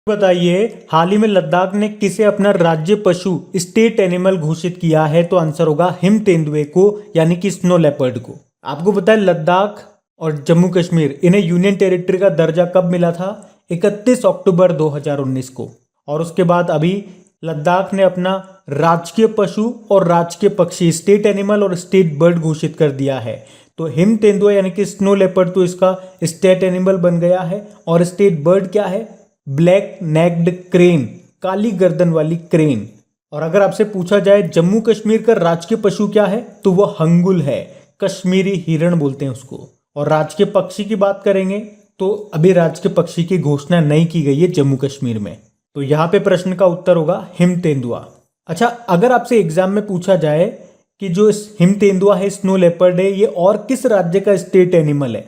बताइए, हाल ही में लद्दाख ने किसे अपना राज्य पशु स्टेट एनिमल घोषित किया है? तो आंसर होगा हिम तेंदुए को, यानी कि स्नो लेपर्ड को। आपको पता है लद्दाख और जम्मू कश्मीर इन्हें यूनियन टेरिटरी का दर्जा कब मिला था? 31 अक्टूबर 2019 को। और उसके बाद अभी लद्दाख ने अपना राजकीय पशु और राजकीय पक्षी स्टेट एनिमल और स्टेट बर्ड घोषित कर दिया है। तो हिम तेंदुआ यानी कि स्नो लेपर्ड तो इसका स्टेट एनिमल बन गया है। और स्टेट बर्ड क्या है? ब्लैक नेक्ड क्रेन, काली गर्दन वाली क्रेन। और अगर आपसे पूछा जाए जम्मू कश्मीर का राजकीय पशु क्या है, तो वह हंगुल है, कश्मीरी हिरण बोलते हैं उसको। और राजकीय पक्षी की बात करेंगे तो अभी राजकीय पक्षी की घोषणा नहीं की गई है जम्मू कश्मीर में। तो यहाँ पे प्रश्न का उत्तर होगा हिम तेंदुआ। अच्छा, अगर आपसे एग्जाम में पूछा जाए कि जो हिम तेंदुआ है, स्नो लेपर्ड है, ये और किस राज्य का स्टेट एनिमल है,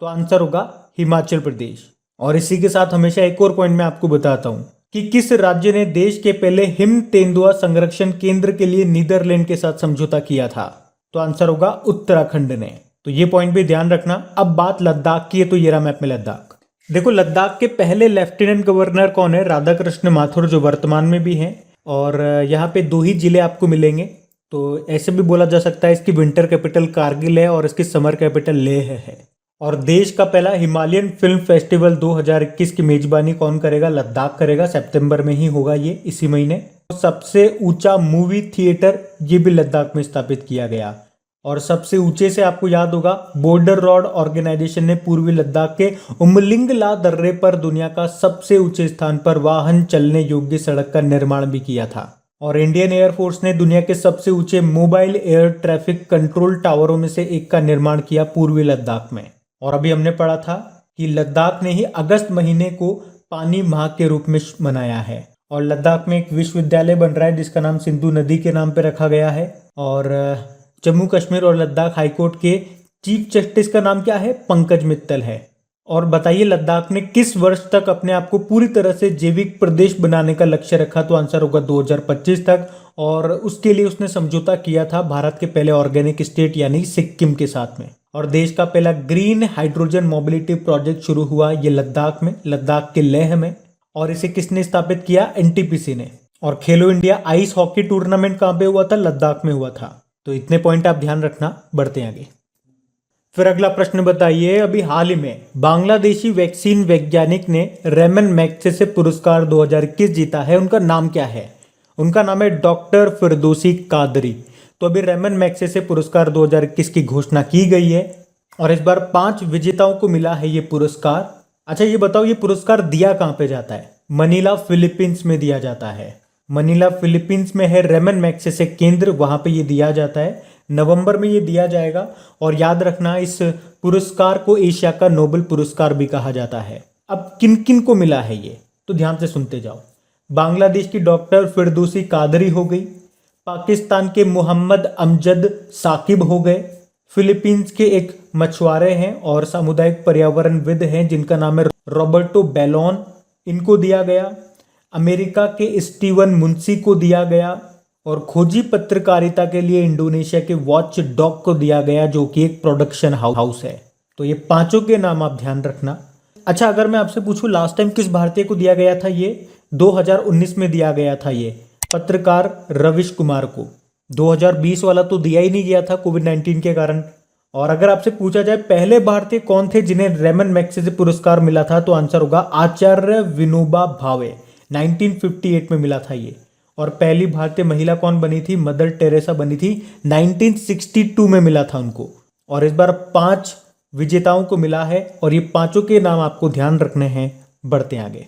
तो आंसर होगा हिमाचल प्रदेश। और इसी के साथ हमेशा एक और पॉइंट मैं आपको बताता हूं कि किस राज्य ने देश के पहले हिम तेंदुआ संरक्षण केंद्र के लिए नीदरलैंड के साथ समझौता किया था? तो आंसर होगा उत्तराखंड ने। तो ये पॉइंट भी ध्यान रखना। अब बात लद्दाख की है, तो ये रहा मैप में लद्दाख। देखो, लद्दाख के पहले लेफ्टिनेंट गवर्नर कौन है? राधाकृष्ण माथुर, जो वर्तमान में भी हैं। और यहाँ पे 2 ही जिले आपको मिलेंगे। तो ऐसे भी बोला जा सकता है इसकी विंटर कैपिटल कारगिल है और इसकी समर कैपिटल लेह है। और देश का पहला हिमालयन फिल्म फेस्टिवल 2021 की मेजबानी कौन करेगा? लद्दाख करेगा। सितंबर में ही होगा ये, इसी महीने। सबसे ऊंचा मूवी थिएटर ये भी लद्दाख में स्थापित किया गया। और सबसे ऊंचे से आपको याद होगा, बॉर्डर रोड ऑर्गेनाइजेशन ने पूर्वी लद्दाख के उमलिंगला दर्रे पर दुनिया का सबसे ऊंचे स्थान पर वाहन चलने योग्य सड़क का निर्माण भी किया था। और इंडियन एयरफोर्स ने दुनिया के सबसे ऊंचे मोबाइल एयर ट्रैफिक कंट्रोल टावरों में से एक का निर्माण किया पूर्वी लद्दाख में। और अभी हमने पढ़ा था कि लद्दाख ने ही अगस्त महीने को पानी माह के रूप में मनाया है। और लद्दाख में एक विश्वविद्यालय बन रहा है जिसका नाम सिंधु नदी के नाम पे रखा गया है। और जम्मू कश्मीर और लद्दाख हाईकोर्ट के चीफ जस्टिस का नाम क्या है? पंकज मित्तल है। और बताइए, लद्दाख ने किस वर्ष तक अपने आप को पूरी तरह से जैविक प्रदेश बनाने का लक्ष्य रखा? तो आंसर होगा 2025 तक। और उसके लिए उसने समझौता किया था भारत के पहले ऑर्गेनिक स्टेट यानी सिक्किम के साथ में। और देश का पहला ग्रीन हाइड्रोजन मोबिलिटी प्रोजेक्ट शुरू हुआ ये लद्दाख में, लद्दाख के लेह में। और इसे किसने स्थापित किया? एनटीपीसी ने। और खेलो इंडिया आइस हॉकी टूर्नामेंट कहां पे हुआ था? लद्दाख में हुआ था। तो इतने पॉइंट आप ध्यान रखना। बढ़ते हैं आगे। फिर अगला प्रश्न बताइए, अभी हाल ही में बांग्लादेशी वैक्सीन वैज्ञानिक ने रेमन मैग्सेसे पुरस्कार 2021 जीता है। उनका नाम क्या है? उनका नाम है डॉक्टर फिरदौसी कादरी। तो अभी रेमन मैग्सेसे पुरस्कार 2021 की घोषणा की गई है। और इस बार 5 विजेताओं को मिला है ये पुरस्कार। अच्छा, ये बताओ, ये पुरस्कार दिया कहाँ पे जाता है? मनीला, फिलीपींस में दिया जाता है। मनीला फिलीपींस में है रेमन मैग्सेसे केंद्र, वहां पे ये दिया जाता है। नवंबर में ये दिया जाएगा। और याद रखना, इस पुरस्कार को एशिया का नोबेल पुरस्कार भी कहा जाता है। अब किन किन को मिला है ये, तो ध्यान से सुनते जाओ। बांग्लादेश की डॉक्टर फिरदौसी कादरी हो गई। पाकिस्तान के मोहम्मद अमजद साकिब हो गए। फिलीपींस के एक मछुआरे हैं और सामुदायिक पर्यावरणविद हैं जिनका नाम है रॉबर्टो बेलोन, इनको दिया गया। अमेरिका के स्टीवन मुंशी को दिया गया। और खोजी पत्रकारिता के लिए इंडोनेशिया के वॉच डॉग को दिया गया, जो कि एक प्रोडक्शन हाउस है। तो ये 5 के नाम आप ध्यान रखना। अच्छा, अगर मैं आपसे पूछूं लास्ट टाइम किस भारतीय को दिया गया था? ये 2019 में दिया गया था, ये पत्रकार रविश कुमार को। 2020 वाला तो दिया ही नहीं गया था कोविड-19 के कारण। और अगर आपसे पूछा जाए पहले भारतीय कौन थे जिन्हें रेमन मैग्सेसे पुरस्कार मिला था, तो आंसर होगा आचार्य विनोबा भावे। 1958 में मिला था ये। और पहली भारतीय महिला कौन बनी थी? मदर टेरेसा बनी थी। 1962 में मिला था उनको। और इस बार 5 विजेताओं को मिला है और ये 5 के नाम आपको ध्यान रखने हैं। बढ़ते हैं आगे।